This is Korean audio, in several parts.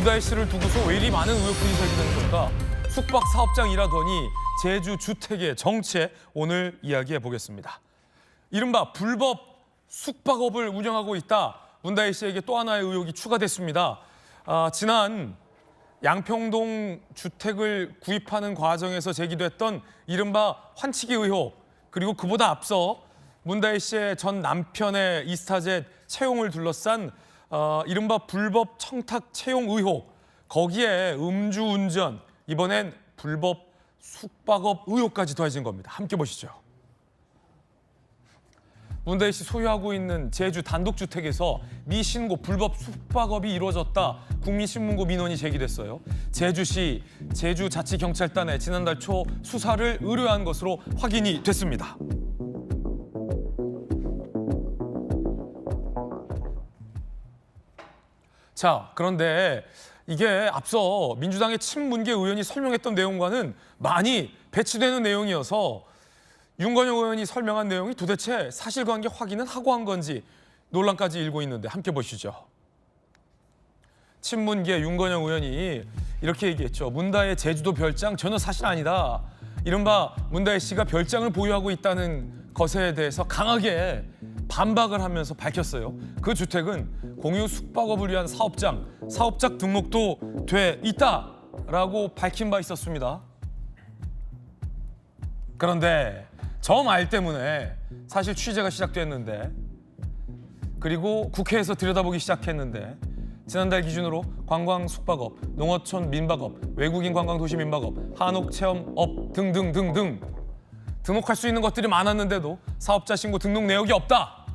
문다혜 씨를 두고서 왜 이리 많은 의혹들이 제기되는 걸까? 숙박 사업장 일하더니 제주 주택의 정체 오늘 이야기해 보겠습니다. 이른바 불법 숙박업을 운영하고 있다. 문다혜 씨에게 또 하나의 의혹이 추가됐습니다. 지난 양평동 주택을 구입하는 과정에서 제기됐던 이른바 환치기 의혹, 그리고 그보다 앞서 문다혜 씨의 전 남편의 이스타젯 채용을 둘러싼 이른바 불법 청탁 채용 의혹, 거기에 음주운전, 이번엔 불법 숙박업 의혹까지 더해진 겁니다. 함께 보시죠. 문다혜 씨 소유하고 있는 제주 단독주택에서 미신고 불법 숙박업이 이루어졌다. 국민신문고 민원이 제기됐어요. 제주시 제주자치경찰단에 지난달 초 수사를 의뢰한 것으로 확인이 됐습니다. 자, 그런데 이게 앞서 민주당의 친문계 의원이 설명했던 내용과는 많이 배치되는 내용이어서 윤건영 의원이 설명한 내용이 도대체 사실관계 확인은 하고 한 건지 논란까지 일고 있는데 함께 보시죠. 친문계 윤건영 의원이 이렇게 얘기했죠. 문다혜 제주도 별장 전혀 사실 아니다. 이른바 문다혜 씨가 별장을 보유하고 있다는 것에 대해서 강하게 반박을 하면서 밝혔어요. 그 주택은 공유 숙박업을 위한 사업장 등록도 돼 있다라고 밝힌 바 있었습니다. 그런데 저 말 때문에 사실 취재가 시작됐는데, 그리고 국회에서 들여다보기 시작했는데, 지난달 기준으로 관광 숙박업, 농어촌 민박업, 외국인 관광 도시 민박업, 한옥 체험업 등등등등 등록할 수 있는 것들이 많았는데도 사업자 신고 등록 내역이 없다.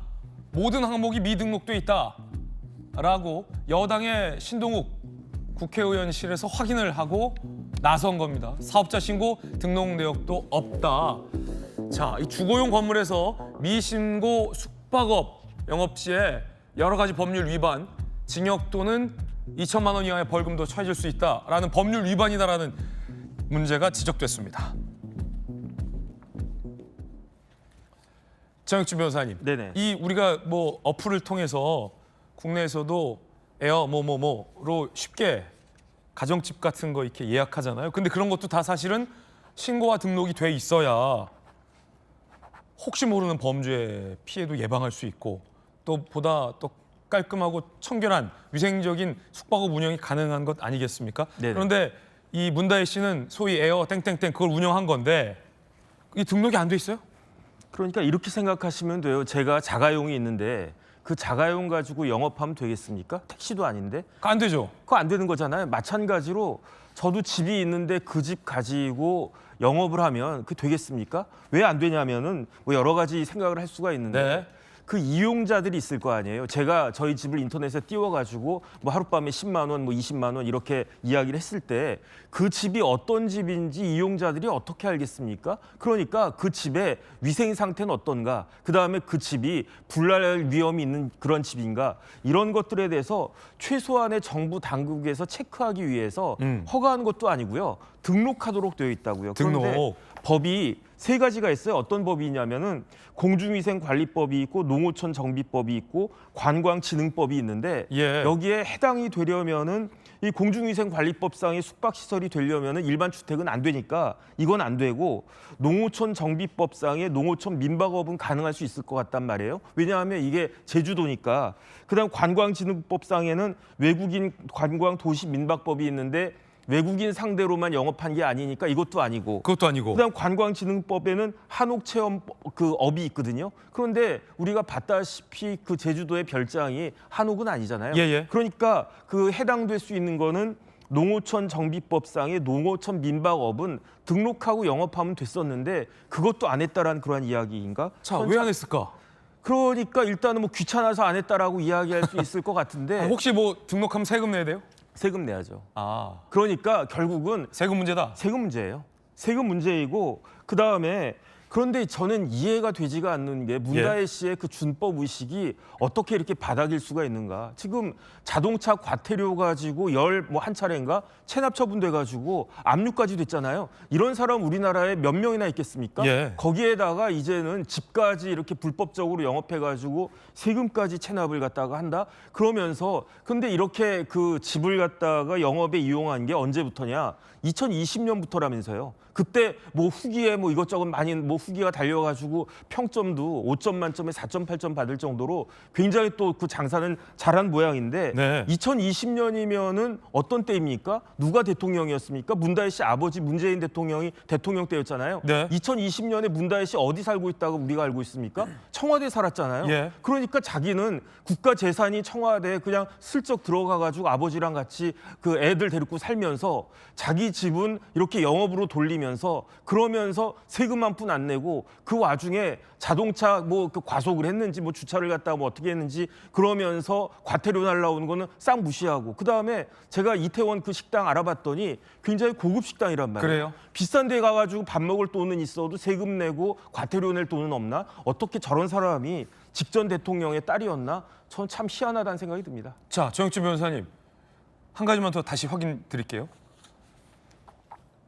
모든 항목이 미등록돼 있다라고 여당의 신동욱 국회의원실에서 확인을 하고 나선 겁니다. 사업자 신고 등록 내역도 없다. 자, 이 주거용 건물에서 미신고 숙박업 영업 시에 여러 가지 법률 위반, 징역 또는 2천만 원 이하의 벌금도 처해질 수 있다라는 법률 위반이다라는 문제가 지적됐습니다. 정혁준 변호사님, 네네. 이 우리가 뭐 어플을 통해서 국내에서도 에어 뭐뭐뭐로 쉽게 가정집 같은 거 이렇게 예약하잖아요. 근데 그런 것도 다 사실은 신고와 등록이 돼 있어야 혹시 모르는 범죄 피해도 예방할 수 있고, 또 보다 또 깔끔하고 청결한 위생적인 숙박업 운영이 가능한 것 아니겠습니까? 네네. 그런데 이 문다혜 씨는 소위 에어 땡땡땡 그걸 운영한 건데 이 등록이 안 돼 있어요? 그러니까 이렇게 생각하시면 돼요. 제가 자가용이 있는데 그 자가용 가지고 영업하면 되겠습니까? 택시도 아닌데. 안 되죠. 그거 안 되는 거잖아요. 마찬가지로 저도 집이 있는데 그 집 가지고 영업을 하면 그게 되겠습니까? 왜 안 되냐면은 뭐 여러 가지 생각을 할 수가 있는데 네. 그 이용자들이 있을 거 아니에요. 제가 저희 집을 인터넷에 띄워가지고 뭐 하룻밤에 10만 원, 뭐 20만 원 이렇게 이야기를 했을 때 그 집이 어떤 집인지 이용자들이 어떻게 알겠습니까? 그러니까 그 집의 위생 상태는 어떤가, 그다음에 그 집이 불날 위험이 있는 그런 집인가, 이런 것들에 대해서 최소한의 정부 당국에서 체크하기 위해서 허가한 것도 아니고요. 등록하도록 되어 있다고요. 그런데 등록. 법이 세 가지가 있어요. 어떤 법이 있냐면은 공중위생관리법이 있고 농어촌 정비법이 있고 관광진흥법이 있는데 예. 여기에 해당이 되려면은 이 공중위생관리법상의 숙박시설이 되려면은 일반 주택은 안 되니까 이건 안 되고, 농어촌 정비법상의 농어촌 민박업은 가능할 수 있을 것 같단 말이에요. 왜냐하면 이게 제주도니까. 그다음 관광진흥법상에는 외국인 관광 도시 민박법이 있는데 외국인 상대로만 영업한 게 아니니까 이것도 아니고. 그것도 아니고. 그다음 관광진흥법에는 한옥 체험 그 업이 있거든요. 그런데 우리가 봤다시피 그 제주도의 별장이 한옥은 아니잖아요. 예. 그러니까 그 해당될 수 있는 거는 농어촌 정비법상의 농어촌 민박업은 등록하고 영업하면 됐었는데 그것도 안 했다라는 그러한 이야기인가? 자, 왜 안 했을까? 그러니까 일단은 뭐 귀찮아서 안 했다라고 이야기할 수 있을 것 같은데 혹시 뭐 등록하면 세금 내야 돼요? 세금 내야죠. 아, 그러니까 결국은 세금 문제다. 세금 문제예요. 세금 문제이고, 그다음에 그런데 저는 이해가 되지가 않는 게 문다혜 씨의 그 준법 의식이 어떻게 이렇게 바닥일 수가 있는가. 지금 자동차 과태료 가지고 한 차례인가 체납 처분돼 가지고 압류까지 됐잖아요. 이런 사람 우리나라에 몇 명이나 있겠습니까? 예. 거기에다가 이제는 집까지 이렇게 불법적으로 영업해 가지고 세금까지 체납을 갖다가 한다. 그러면서 근데 이렇게 그 집을 갖다가 영업에 이용한 게 언제부터냐? 2020년부터라면서요. 그때 뭐 후기에 뭐 이것저것 많이 뭐 후기가 달려가지고 평점도 5점 만점에 4.8점 받을 정도로 굉장히 또 그 장사는 잘한 모양인데 네. 2020년이면은 어떤 때입니까? 누가 대통령이었습니까? 문다혜 씨 아버지 문재인 대통령이 대통령 때였잖아요. 네. 2020년에 문다혜 씨 어디 살고 있다고 우리가 알고 있습니까? 청와대 살았잖아요. 예. 그러니까 자기는 국가 재산이 청와대에 그냥 슬쩍 들어가가지고 아버지랑 같이 그 애들 데리고 살면서 자기 집은 이렇게 영업으로 돌리면서 그러면서 세금 한 푼 안 내고 그 와중에 자동차 뭐 그 과속을 했는지 뭐 주차를 갖다가 뭐 어떻게 했는지 그러면서 과태료 날라오는 거는 싹 무시하고 그다음에 제가 이태원 그 식당 알아봤더니 굉장히 고급 식당이란 말이에요. 그래요? 비싼 데 가가지고 밥 먹을 돈은 있어도 세금 내고 과태료 낼 돈은 없나? 어떻게 저런 사람이 직전 대통령의 딸이었나? 전 참 희한하다는 생각이 듭니다. 자, 정영진 변호사님. 한 가지만 더 다시 확인 드릴게요.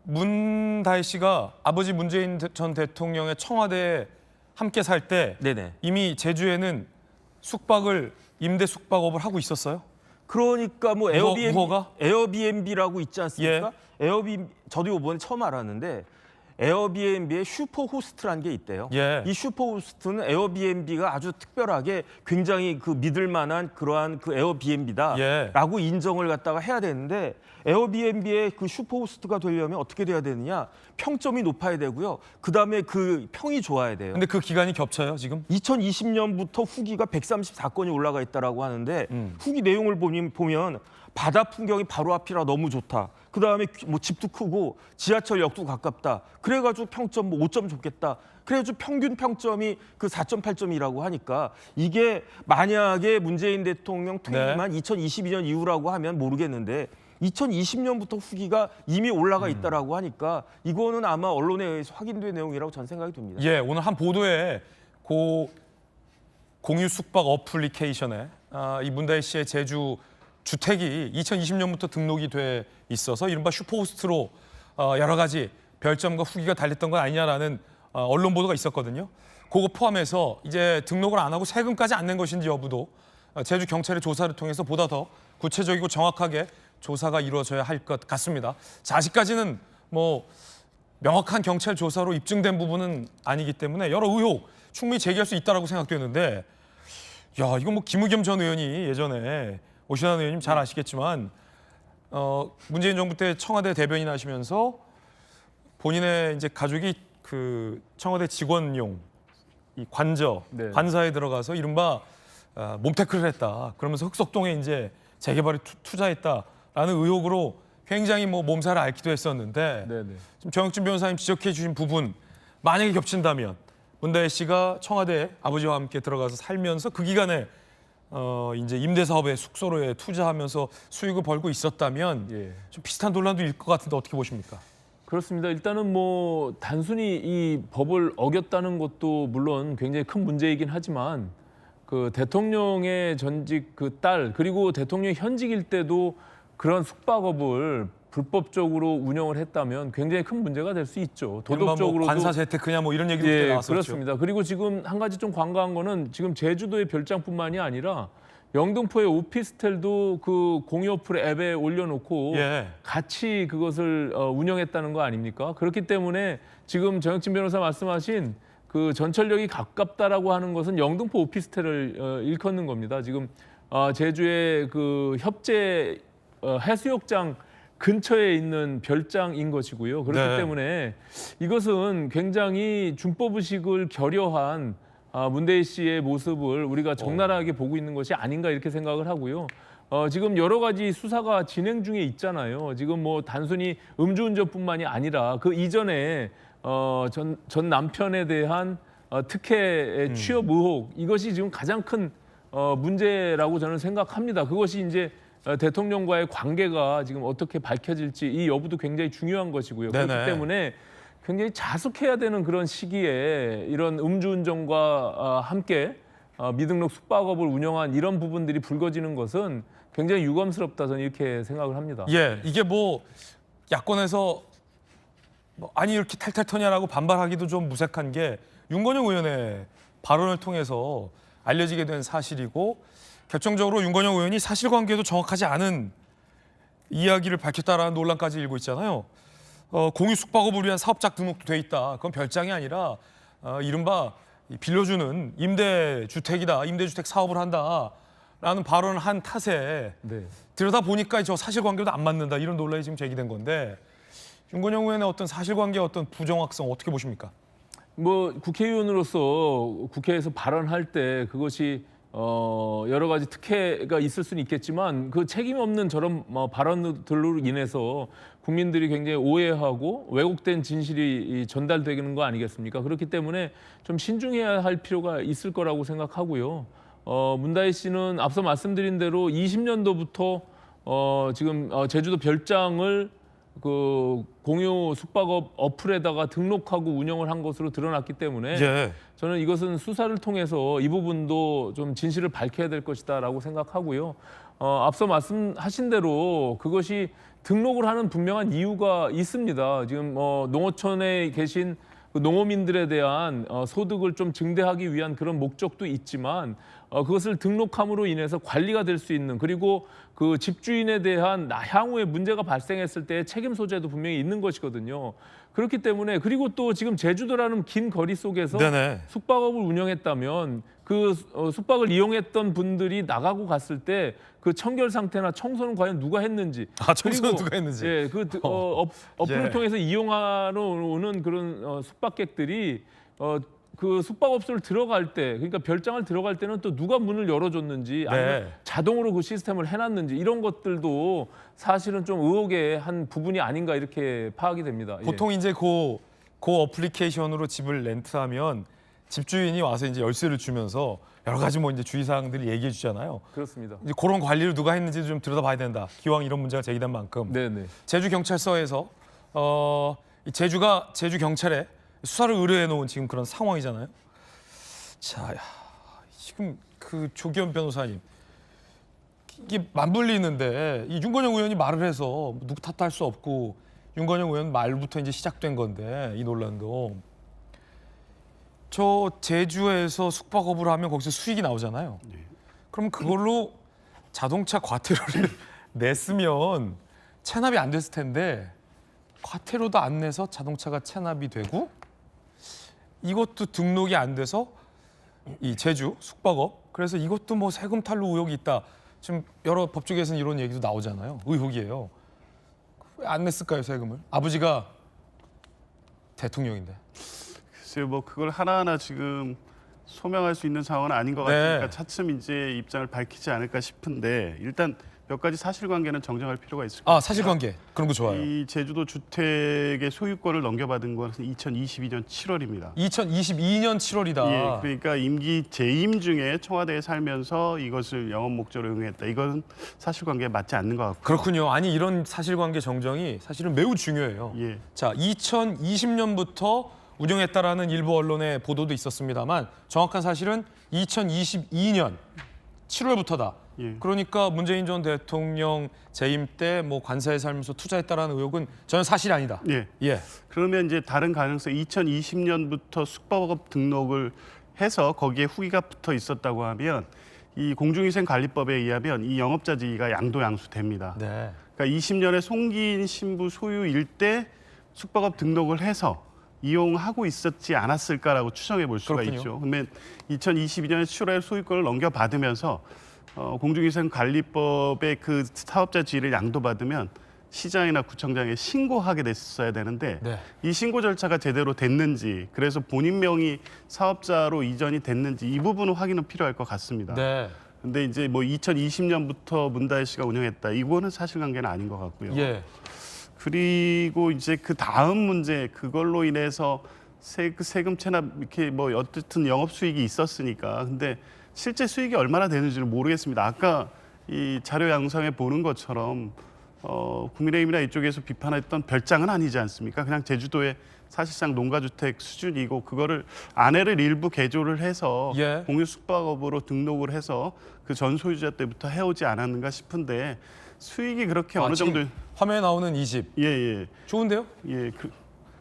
문다혜 씨가 아버지 문재인 전 대통령의 청와대에 함께 살 때 네네. 이미 제주에는 임대 숙박업을 하고 있었어요? 그러니까 뭐 무허가? 에어비앤비라고 있지 않습니까? 저도 이번에 처음 알았는데 에어비앤비에 슈퍼 호스트라는 게 있대요. 예. 이 슈퍼 호스트는 에어비앤비가 아주 특별하게 굉장히 그 믿을 만한 그러한 그 에어비앤비다라고 인정을 갖다가 해야 되는데 에어비앤비의 그 슈퍼 호스트가 되려면 어떻게 돼야 되느냐? 평점이 높아야 되고요. 그다음에 그 평이 좋아야 돼요. 근데 그 기간이 겹쳐요, 지금? 2020년부터 후기가 134건이 올라가 있다라고 하는데 후기 내용을 보면 바다 풍경이 바로 앞이라 너무 좋다. 그다음에 뭐 집도 크고 지하철역도 가깝다. 그래가지고 평점 뭐 5점 좋겠다. 그래가지고 평균 평점이 그 4.8점이라고 하니까 이게 만약에 문재인 대통령 퇴임한 2022년 이후라고 하면 모르겠는데 2020년부터 후기가 이미 올라가 있다라고 하니까 이거는 아마 언론에 의해서 확인된 내용이라고 저는 생각이 듭니다. 예, 오늘 한 보도에 공유 숙박 어플리케이션에 이 문다혜 씨의 제주 주택이 2020년부터 등록이 돼 있어서 이른바 슈퍼호스트로 여러 가지 별점과 후기가 달렸던 건 아니냐라는 언론 보도가 있었거든요. 그거 포함해서 이제 등록을 안 하고 세금까지 안 낸 것인지 여부도 제주 경찰의 조사를 통해서 보다 더 구체적이고 정확하게 조사가 이루어져야 할 것 같습니다. 자, 아직까지는 뭐 명확한 경찰 조사로 입증된 부분은 아니기 때문에 여러 의혹 충분히 제기할 수 있다라고 생각되는데, 야, 이거 뭐 김의겸 전 의원이 예전에 오신환 의원님 잘 아시겠지만 문재인 정부 때 청와대 대변인 하시면서 본인의 이제 가족이 그 청와대 직원용 이 관사에 들어가서 이른바 몸테크를 했다. 그러면서 흑석동에 이제 재개발에 투자했다라는 의혹으로 굉장히 뭐 몸살을 앓기도 했었는데 지금 정혁진 변호사님 지적해 주신 부분 만약에 겹친다면 문다혜 씨가 청와대에 아버지와 함께 들어가서 살면서 그 기간에 이제 임대 사업에 숙소로에 투자하면서 수익을 벌고 있었다면 좀 비슷한 논란도 일 것 같은데 어떻게 보십니까? 그렇습니다. 일단은 뭐 단순히 이 법을 어겼다는 것도 물론 굉장히 큰 문제이긴 하지만 그 대통령의 전직 그 딸 그리고 대통령 현직일 때도 그런 숙박업을 불법적으로 운영을 했다면 굉장히 큰 문제가 될 수 있죠. 도덕적으로도 뭐 관사 재테크냐 뭐 이런 얘기도 나왔었죠. 그렇습니다. 그리고 지금 한 가지 좀 관가한 거는 지금 제주도의 별장뿐만이 아니라 영등포의 오피스텔도 그 공유 어플 앱에 올려놓고 같이 그것을 운영했다는 거 아닙니까? 그렇기 때문에 지금 정혁진 변호사 말씀하신 그 전철역이 가깝다라고 하는 것은 영등포 오피스텔을 일컫는 겁니다. 지금 제주의 그 협재 해수욕장 근처에 있는 별장인 것이고요. 그렇기 때문에 이것은 굉장히 준법의식을 결여한 문다혜 씨의 모습을 우리가 적나라하게 보고 있는 것이 아닌가 이렇게 생각을 하고요. 지금 여러 가지 수사가 진행 중에 있잖아요. 지금 뭐 단순히 음주운전뿐만이 아니라 그 이전에 전 남편에 대한 특혜 취업 의혹 이것이 지금 가장 큰 문제라고 저는 생각합니다. 그것이 이제 대통령과의 관계가 지금 어떻게 밝혀질지 이 여부도 굉장히 중요한 것이고요. 그렇기 때문에 굉장히 자숙해야 되는 그런 시기에 이런 음주운전과 함께 미등록 숙박업을 운영한 이런 부분들이 불거지는 것은 굉장히 유감스럽다 저는 이렇게 생각을 합니다. 예, 이게 뭐 야권에서 아니 이렇게 탈탈 터냐라고 반발하기도 좀 무색한 게 윤건영 의원의 발언을 통해서 알려지게 된 사실이고 결정적으로 윤건영 의원이 사실관계도 정확하지 않은 이야기를 밝혔다라는 논란까지 일고 있잖아요. 공유 숙박업을 위한 사업자 등록도 돼 있다. 그건 별장이 아니라 이른바 빌려주는 임대주택이다. 임대주택 사업을 한다라는 발언을 한 탓에 네. 들여다 보니까 저 사실관계도 안 맞는다. 이런 논란이 지금 제기된 건데 윤건영 의원의 어떤 사실관계의 어떤 부정확성 어떻게 보십니까? 뭐 국회의원으로서 국회에서 발언할 때 그것이 여러 가지 특혜가 있을 수는 있겠지만 그 책임 없는 저런 발언들로 인해서 국민들이 굉장히 오해하고 왜곡된 진실이 전달되는 거 아니겠습니까? 그렇기 때문에 좀 신중해야 할 필요가 있을 거라고 생각하고요. 문다혜 씨는 앞서 말씀드린 대로 20년도부터 지금 제주도 별장을 그 공유 숙박업 어플에다가 등록하고 운영을 한 것으로 드러났기 때문에 예. 저는 이것은 수사를 통해서 이 부분도 좀 진실을 밝혀야 될 것이다라고 생각하고요. 앞서 말씀하신 대로 그것이 등록을 하는 분명한 이유가 있습니다. 지금 농어촌에 계신 그 농어민들에 대한 소득을 좀 증대하기 위한 그런 목적도 있지만 그것을 등록함으로 인해서 관리가 될 수 있는 그리고 그 집주인에 대한 향후에 문제가 발생했을 때 책임 소재도 분명히 있는 것이거든요. 그렇기 때문에 그리고 또 지금 제주도라는 긴 거리 속에서 네네. 숙박업을 운영했다면 그 숙박을 이용했던 분들이 나가고 갔을 때 그 청결 상태나 청소는 과연 누가 했는지 청소는 그리고 누가 했는지. 예, 어플을 예. 통해서 이용하러 오는 그런 숙박객들이 그 숙박업소를 들어갈 때 그러니까 별장을 들어갈 때는 또 누가 문을 열어줬는지 아니면 네. 자동으로 그 시스템을 해놨는지 이런 것들도 사실은 좀 의혹의 한 부분이 아닌가 이렇게 파악이 됩니다. 보통 이제 그 어플리케이션으로 집을 렌트하면 집주인이 와서 이제 열쇠를 주면서 여러 가지 뭐 이제 주의사항들을 얘기해 주잖아요. 그렇습니다. 이제 그런 관리를 누가 했는지도 좀 들여다봐야 된다. 기왕 이런 문제가 제기된 만큼. 네네. 제주 경찰서에서 이 제주 경찰에 수사를 의뢰해 놓은 지금 그런 상황이잖아요. 자, 지금 그 조기현 변호사님 이게 맞물리는데 이 윤건영 의원이 말을 해서 누구 탓할 수 없고 윤건영 의원 말부터 이제 시작된 건데 이 논란도 저 제주에서 숙박업을 하면 거기서 수익이 나오잖아요. 그럼 그걸로 자동차 과태료를 냈으면 체납이 안 됐을 텐데 과태료도 안 내서 자동차가 체납이 되고 이것도 등록이 안 돼서 이 제주 숙박업 그래서 이것도 뭐 세금 탈루 의혹이 있다. 지금 여러 법조계에서는 이런 얘기도 나오잖아요. 의혹이에요. 왜 안 냈을까요 세금을? 아버지가 대통령인데. 글쎄요, 뭐 그걸 하나하나 지금 소명할 수 있는 상황은 아닌 것 네. 같으니까 차츰 이제 입장을 밝히지 않을까 싶은데 일단 몇 가지 사실관계는 정정할 필요가 있을 것 같아요. 사실관계 그런 거 좋아요. 이 제주도 주택의 소유권을 넘겨받은 것은 2022년 7월입니다. 2022년 7월이다. 예, 그러니까 임기 재임 중에 청와대에 살면서 이것을 영업 목적으로 응했다. 이건 사실관계에 맞지 않는 것 같고. 그렇군요. 아니 이런 사실관계 정정이 사실은 매우 중요해요. 예. 자, 2020년부터 운영했다라는 일부 언론의 보도도 있었습니다만 정확한 사실은 2022년 7월부터다. 예. 그러니까 문재인 전 대통령 재임 때 뭐 관세에 살면서 투자했다라는 의혹은 전혀 사실이 아니다. 예. 예. 그러면 이제 다른 가능성 2020년부터 숙박업 등록을 해서 거기에 후기가 붙어 있었다고 하면 이 공중위생관리법에 의하면 이 영업자 지위가 양도양수됩니다. 네. 그러니까 20년에 송기인 신부 소유일 때 숙박업 등록을 해서 이용하고 있었지 않았을까라고 추정해 볼 수가 그렇군요. 있죠. 그러면 2022년 7월에 소유권을 넘겨받으면서 공중위생관리법의 그 사업자 지위를 양도받으면 시장이나 구청장에 신고하게 됐어야 되는데 네. 이 신고 절차가 제대로 됐는지 그래서 본인 명의 사업자로 이전이 됐는지 이 부분은 확인은 필요할 것 같습니다. 네. 근데 이제 뭐 2020년부터 문다혜 씨가 운영했다. 이거는 사실관계는 아닌 것 같고요. 예. 그리고 이제 그 다음 문제 그걸로 인해서 세금 체납 이렇게 뭐 어쨌든 영업 수익이 있었으니까 근데 실제 수익이 얼마나 되는지는 모르겠습니다. 아까 이 자료 양상에 보는 것처럼 국민의힘이나 이쪽에서 비판했던 별장은 아니지 않습니까? 그냥 제주도의 사실상 농가주택 수준이고 그거를 안에를 일부 개조를 해서 예. 공유 숙박업으로 등록을 해서 그 전 소유자 때부터 해오지 않았는가 싶은데 수익이 그렇게 어느 정도 지금 화면에 나오는 이 집 예예 좋은데요? 예.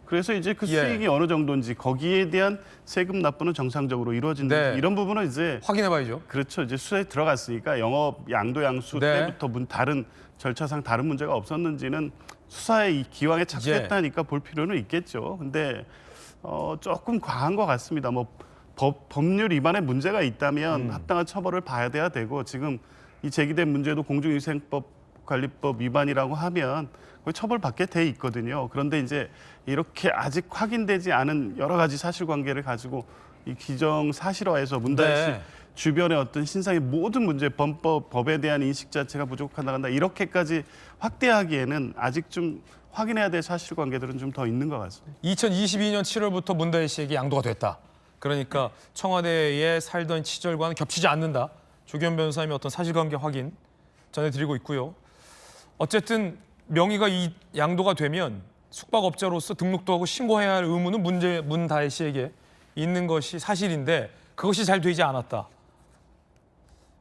그래서 이제 그 예. 수익이 어느 정도인지 거기에 대한 세금 납부는 정상적으로 이루어진다 네. 이런 부분은 이제 확인해봐야죠. 그렇죠. 이제 수사에 들어갔으니까 영업 양도양수 네. 때부터 다른 절차상 다른 문제가 없었는지는 수사에 이 기왕에 착수했다니까 볼 필요는 있겠죠. 근데 조금 과한 것 같습니다. 뭐 법률 위반에 문제가 있다면 합당한 처벌을 봐야 돼야 되고 지금 이 제기된 문제도 공중위생법 관리법 위반이라고 하면 거의 처벌받게 돼 있거든요. 그런데 이제 이렇게 아직 확인되지 않은 여러 가지 사실관계를 가지고 이 기정 사실화해서 문다혜 씨 네. 주변의 어떤 신상의 모든 문제, 법에 대한 인식 자체가 부족하다 이렇게까지 확대하기에는 아직 좀 확인해야 될 사실관계들은 좀 더 있는 것 같습니다. 2022년 7월부터 문다혜 씨에게 양도가 됐다. 그러니까 청와대에 살던 시절과는 겹치지 않는다. 조기현 변호사님의 어떤 사실관계 확인 전해드리고 있고요. 어쨌든 명의가 이 양도가 되면 숙박업자로서 등록도 하고 신고해야 할 의무는 문다혜 씨에게 있는 것이 사실인데 그것이 잘 되지 않았다.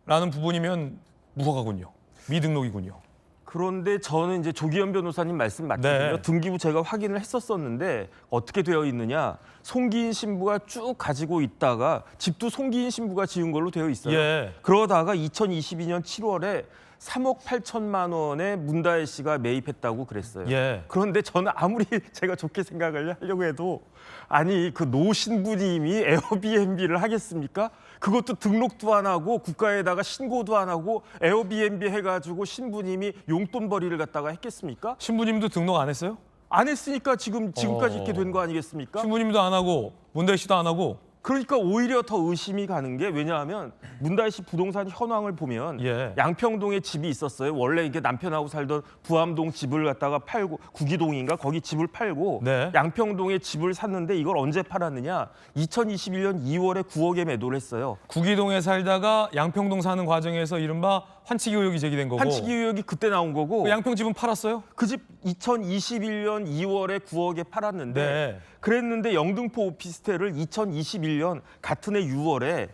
라는 부분이면 무허가군요. 미등록이군요. 그런데 저는 이제 조기현 변호사님 말씀 맞거든요. 네. 등기부 제가 확인을 했었었는데 어떻게 되어 있느냐. 송기인 신부가 쭉 가지고 있다가 집도 송기인 신부가 지은 걸로 되어 있어요. 예. 그러다가 2022년 7월에 3억 8천만 원에 문다혜 씨가 매입했다고 그랬어요. 예. 그런데 저는 아무리 제가 좋게 생각을 하려고 해도 아니 그 노 신부님이 에어비앤비를 하겠습니까? 그것도 등록도 안 하고 국가에다가 신고도 안 하고 에어비앤비 해가지고 신부님이 용돈벌이를 갖다가 했겠습니까? 신부님도 등록 안 했어요? 안 했으니까 지금까지 이렇게 된 거 아니겠습니까? 신부님도 안 하고 문다혜 씨도 안 하고. 그러니까 오히려 더 의심이 가는 게 왜냐하면 문다혜 씨 부동산 현황을 보면 예. 양평동에 집이 있었어요. 원래 이게 남편하고 살던 부암동 집을 갖다가 팔고 구기동인가 거기 집을 팔고 네. 양평동에 집을 샀는데 이걸 언제 팔았느냐? 2021년 2월에 9억에 매도를 했어요. 구기동에 살다가 양평동 사는 과정에서 이른바 환치기 의혹이 제기된 거고. 환치기 의혹이 그때 나온 거고 그 양평 집은 팔았어요? 그 집 2021년 2월에 9억에 팔았는데 네. 그랬는데 영등포 오피스텔을 2021년 같은 해 6월에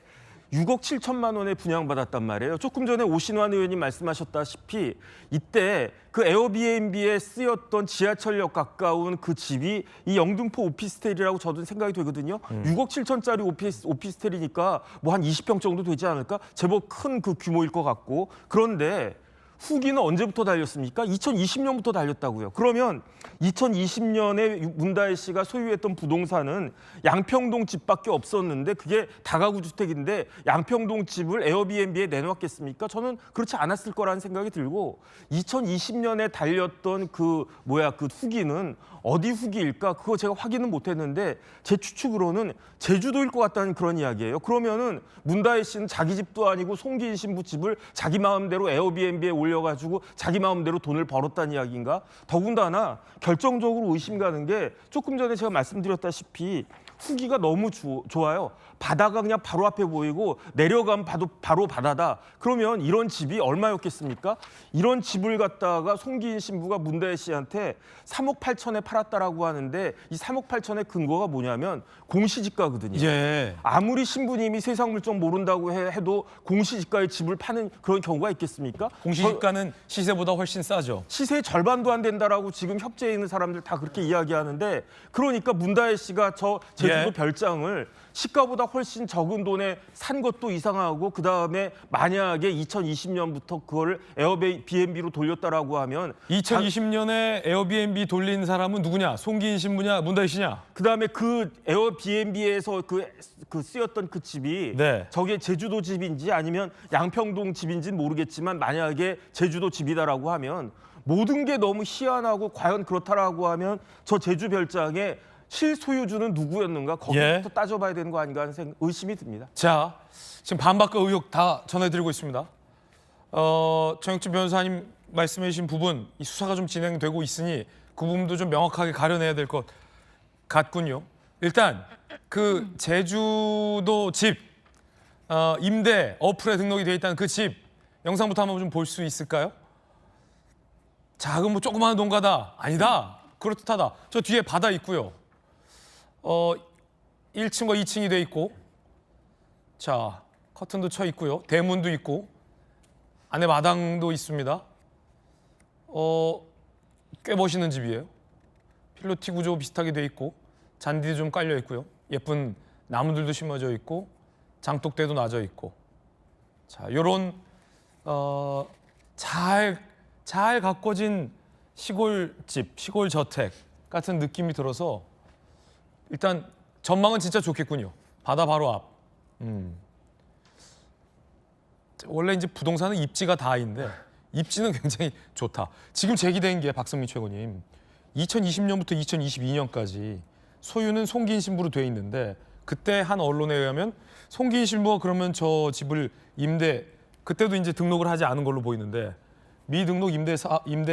6억 7천만 원에 분양받았단 말이에요. 조금 전에 오신환 의원님 말씀하셨다시피 이때 그 에어비앤비에 쓰였던 지하철역 가까운 그 집이 이 영등포 오피스텔이라고 저도 생각이 되거든요. 6억 7천짜리 오피스텔이니까 뭐 한 20평 정도 되지 않을까? 제법 큰 그 규모일 것 같고. 그런데 후기는 언제부터 달렸습니까? 2020년부터 달렸다고요. 그러면 2020년에 문다혜 씨가 소유했던 부동산은 양평동 집밖에 없었는데 그게 다가구 주택인데 양평동 집을 에어비앤비에 내놓았겠습니까? 저는 그렇지 않았을 거라는 생각이 들고 2020년에 달렸던 그 후기는 어디 후기일까? 그거 제가 확인은 못했는데 제 추측으로는 제주도일 것 같다는 그런 이야기예요. 그러면은 문다혜 씨는 자기 집도 아니고 송기인 신부 집을 자기 마음대로 에어비앤비에 올려가지고 자기 마음대로 돈을 벌었다는 이야기인가? 더군다나 결정적으로 의심 가는 게 조금 전에 제가 말씀드렸다시피 후기가 너무 좋아요. 바다가 그냥 바로 앞에 보이고 내려가면 바로 바다다. 그러면 이런 집이 얼마였겠습니까? 이런 집을 갖다가 송기인 신부가 문다혜 씨한테 3억 8천에 팔았다라고 하는데 이 3억 8천의 근거가 뭐냐면 공시지가거든요. 예. 아무리 신부님이 세상 물정 모른다고 해도 공시지가에 집을 파는 그런 경우가 있겠습니까? 공시지가는 시세보다 훨씬 싸죠. 시세의 절반도 안 된다라고 지금 협재에 있는 사람들 다 그렇게 이야기하는데 그러니까 문다혜 씨가 저 제주도 예. 별장을 시가보다 훨씬 적은 돈에 산 것도 이상하고 그다음에 만약에 2020년부터 그거를 에어비앤비로 돌렸다라고 하면 2020년에 에어비앤비 돌린 사람은 누구냐? 송기인 신부냐? 문다혜 씨냐? 그다음에 그 에어비앤비에서 그 쓰였던 그 집이 네. 저게 제주도 집인지 아니면 양평동 집인지는 모르겠지만 만약에 제주도 집이다라고 하면 모든 게 너무 희한하고 과연 그렇다라고 하면 저 제주 별장에 실소유주는 누구였는가 거기부터 예. 따져봐야 되는 거 아닌가 하는 의심이 듭니다. 자, 지금 반박과 의혹 다 전해드리고 있습니다. 정혁진 변호사님 말씀해 주신 부분, 이 수사가 좀 진행되고 있으니 그 부분도 좀 명확하게 가려내야 될 것 같군요. 일단 그 제주도 집 임대 어플에 등록이 돼 있다는 그 집 영상부터 한번 좀 볼 수 있을까요? 작은 뭐 조그마한 농가다. 아니다. 그렇듯하다. 저 뒤에 바다 있고요. 1층과 2층이 돼 있고, 자 커튼도 쳐 있고요. 대문도 있고, 안에 마당도 있습니다. 꽤 멋있는 집이에요. 필로티 구조 비슷하게 돼 있고, 잔디도 좀 깔려 있고요. 예쁜 나무들도 심어져 있고, 장독대도 놔져 있고. 자, 요런 잘 가꿔진 시골집, 시골 저택 같은 느낌이 들어서 일단 전망은 진짜 좋겠군요. 바다 바로 앞. 원래 이제 부동산은 입지가 다인데 입지는 굉장히 좋다. 지금 제기된 게 박성민 최고님 2020년부터 2022년까지 소유는 송기인 신부로 돼 있는데 그때 한 언론에 의하면 송기인 신부가 그러면 저 집을 그때도 이제 등록을 하지 않은 걸로 보이는데 미등록 임대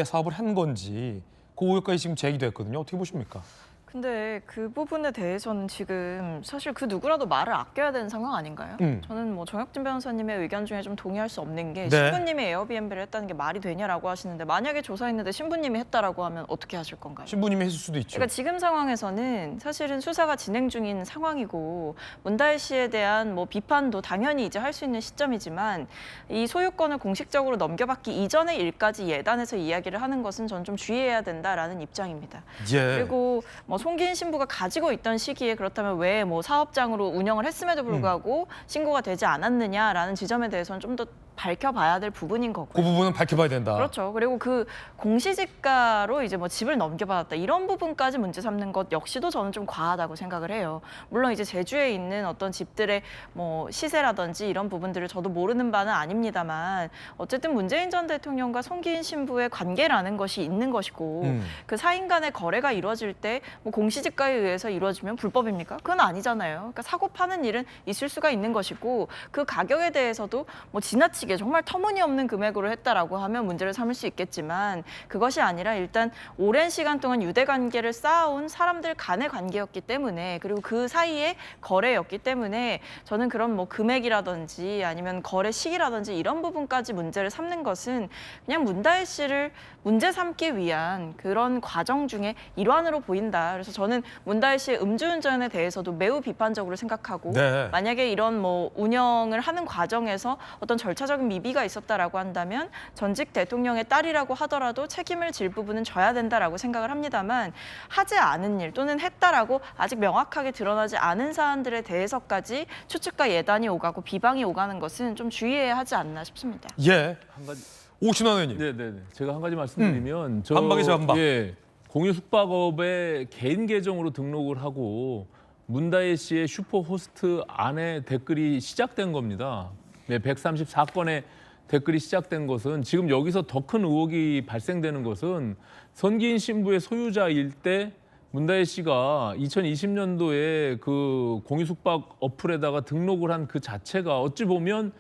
사업을 한 건지 그 의혹까지 지금 제기됐거든요. 어떻게 보십니까? 근데 그 부분에 대해서는 지금 사실 그 누구라도 말을 아껴야 되는 상황 아닌가요? 저는 뭐 정혁진 변호사님의 의견 중에 좀 동의할 수 없는 게 네. 신부님이 에어비앤비를 했다는 게 말이 되냐라고 하시는데 만약에 조사했는데 신부님이 했다라고 하면 어떻게 하실 건가요? 신부님이 했을 수도 있죠. 그러니까 지금 상황에서는 사실은 수사가 진행 중인 상황이고 문다혜 씨에 대한 뭐 비판도 당연히 이제 할 수 있는 시점이지만 이 소유권을 공식적으로 넘겨받기 이전의 일까지 예단해서 이야기를 하는 것은 전 좀 주의해야 된다라는 입장입니다. 예. 그리고 뭐 송기인 신부가 가지고 있던 시기에 그렇다면 왜 뭐 사업장으로 운영을 했음에도 불구하고 신고가 되지 않았느냐라는 지점에 대해서는 좀 더 밝혀봐야 될 부분인 거고. 그 부분은 밝혀봐야 된다. 그렇죠. 그리고 그 공시지가로 이제 뭐 집을 넘겨받았다 이런 부분까지 문제 삼는 것 역시도 저는 좀 과하다고 생각을 해요. 물론 이제 제주에 있는 어떤 집들의 뭐 시세라든지 이런 부분들을 저도 모르는 바는 아닙니다만 어쨌든 문재인 전 대통령과 송기인 신부의 관계라는 것이 있는 것이고 그 사인 간의 거래가 이루어질 때 뭐 공시지가에 의해서 이루어지면 불법입니까? 그건 아니잖아요. 그러니까 사고 파는 일은 있을 수가 있는 것이고 그 가격에 대해서도 뭐 지나치게 정말 터무니없는 금액으로 했다라고 하면 문제를 삼을 수 있겠지만 그것이 아니라 일단 오랜 시간 동안 유대 관계를 쌓아온 사람들 간의 관계였기 때문에 그리고 그 사이에 거래였기 때문에 저는 그런 뭐 금액이라든지 아니면 거래 시기라든지 이런 부분까지 문제를 삼는 것은 그냥 문다혜 씨를 문제 삼기 위한 그런 과정 중에 일환으로 보인다. 그래서 저는 문다혜 씨의 음주운전에 대해서도 매우 비판적으로 생각하고 네. 만약에 이런 뭐 운영을 하는 과정에서 어떤 절차적인 미비가 있었다라고 한다면 전직 대통령의 딸이라고 하더라도 책임을 질 부분은 져야 된다라고 생각을 합니다만 하지 않은 일 또는 했다라고 아직 명확하게 드러나지 않은 사안들에 대해서까지 추측과 예단이 오가고 비방이 오가는 것은 좀 주의해야 하지 않나 싶습니다. 예. 한 가지. 오신환 의원님. 네네네. 제가 한 가지 말씀드리면 반박이죠, 반박. 예, 공유 숙박업에 개인 계정으로 등록을 하고 문다혜 씨의 슈퍼호스트 안에 댓글이 시작된 겁니다. 네, 134건의 댓글이 시작된 것은 지금 여기서 더 큰 의혹이 발생되는 것은 선기인 신부의 소유자일 때 문다혜 씨가 2020년도에 그 공유 숙박 어플에다가 등록을 한 그 자체가 어찌 보면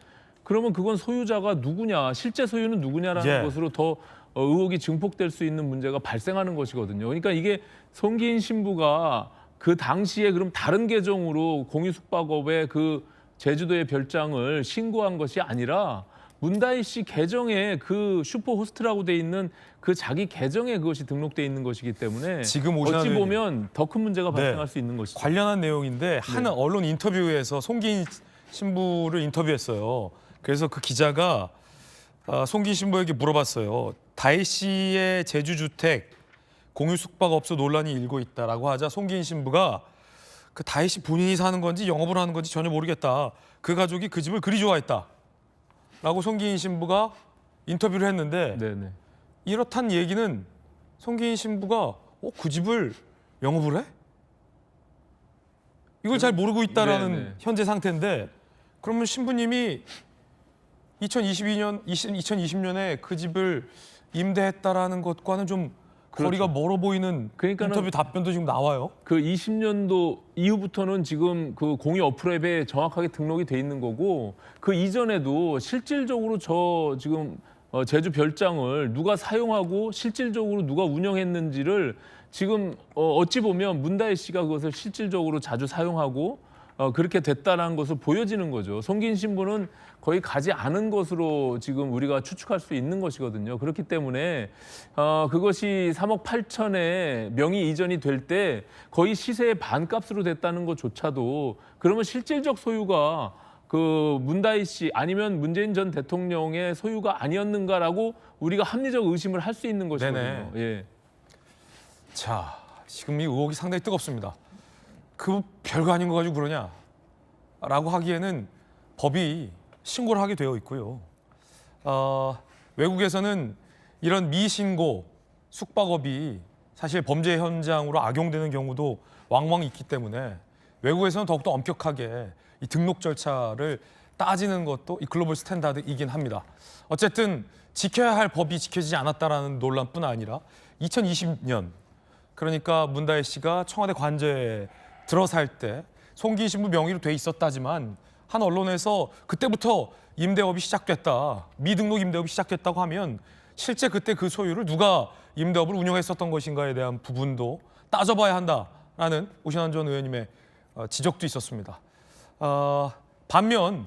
그러면 그건 소유자가 누구냐, 실제 소유는 누구냐라는 예. 것으로 더 의혹이 증폭될 수 있는 문제가 발생하는 것이거든요. 그러니까 이게 송기인 신부가 그 당시에 그럼 다른 계정으로 공유 숙박업의 그 제주도의 별장을 신고한 것이 아니라 문다혜 씨 계정에 그 슈퍼호스트라고 돼 있는 그 자기 계정에 그것이 등록돼 있는 것이기 때문에 지금 오신환 어찌 의원님. 보면 더 큰 문제가 네. 발생할 수 있는 것이죠. 관련한 내용인데 한 언론 인터뷰에서 송기인 신부를 인터뷰했어요. 그래서 그 기자가 송기인 신부에게 물어봤어요. 다혜 씨의 제주주택 공유 숙박업소 논란이 일고 있다라고 하자 송기인 신부가 그 다혜 씨 본인이 사는 건지 영업을 하는 건지 전혀 모르겠다. 그 가족이 그 집을 그리 좋아했다. 라고 송기인 신부가 인터뷰를 했는데 네네. 이렇단 얘기는 송기인 신부가 그 집을 영업을 해? 이걸 잘 모르고 있다라는 네네. 현재 상태인데 그러면 신부님이 2020년에 그 집을 임대했다라는 것과는 좀 거리가 멀어 보이는 그러니까는- 인터뷰 답변도 지금 나와요. 그 20년도 이후부터는 지금 그 공유 어플앱에 정확하게 등록이 돼 있는 거고 그 이전에도 실질적으로 저 지금 제주 별장을 누가 사용하고 실질적으로 누가 운영했는지를 지금 어찌 보면 문다혜 씨가 그것을 실질적으로 자주 사용하고 그렇게 됐다는 것을 보여지는 거죠. 송기인 신부는 거의 가지 않은 것으로 지금 우리가 추측할 수 있는 것이거든요. 그렇기 때문에 그것이 3억 8천에 명의 이전이 될 때 거의 시세의 반값으로 됐다는 것조차도 그러면 실질적 소유가 그 문다희 씨 아니면 문재인 전 대통령의 소유가 아니었는가라고 우리가 합리적 의심을 할 수 있는 것이거든요. 네네. 예. 자, 지금 이 의혹이 상당히 뜨겁습니다. 그 별거 아닌 거 가지고 그러냐? 라고 하기에는 법이 신고를 하게 되어 있고요. 외국에서는 이런 미신고 숙박업이 사실 범죄 현장으로 악용되는 경우도 왕왕 있기 때문에 외국에서는 더욱더 엄격하게 이 등록 절차를 따지는 것도 이 글로벌 스탠다드이긴 합니다. 어쨌든 지켜야 할 법이 지켜지지 않았다라는 논란뿐 아니라 2020년 그러니까 문다혜 씨가 청와대 관저에 들어살 때 송기인 신부 명의로 돼 있었다지만 한 언론에서 그때부터 임대업이 시작됐다, 미등록 임대업이 시작됐다고 하면 실제 그때 그 소유를 누가 임대업을 운영했었던 것인가에 대한 부분도 따져봐야 한다라는 오신환 전 의원님의 지적도 있었습니다. 반면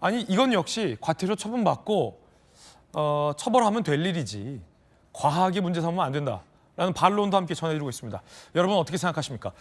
아니 이건 역시 과태료 처분받고 처벌하면 될 일이지 과하게 문제 삼으면 안 된다라는 반론도 함께 전해드리고 있습니다. 여러분 어떻게 생각하십니까?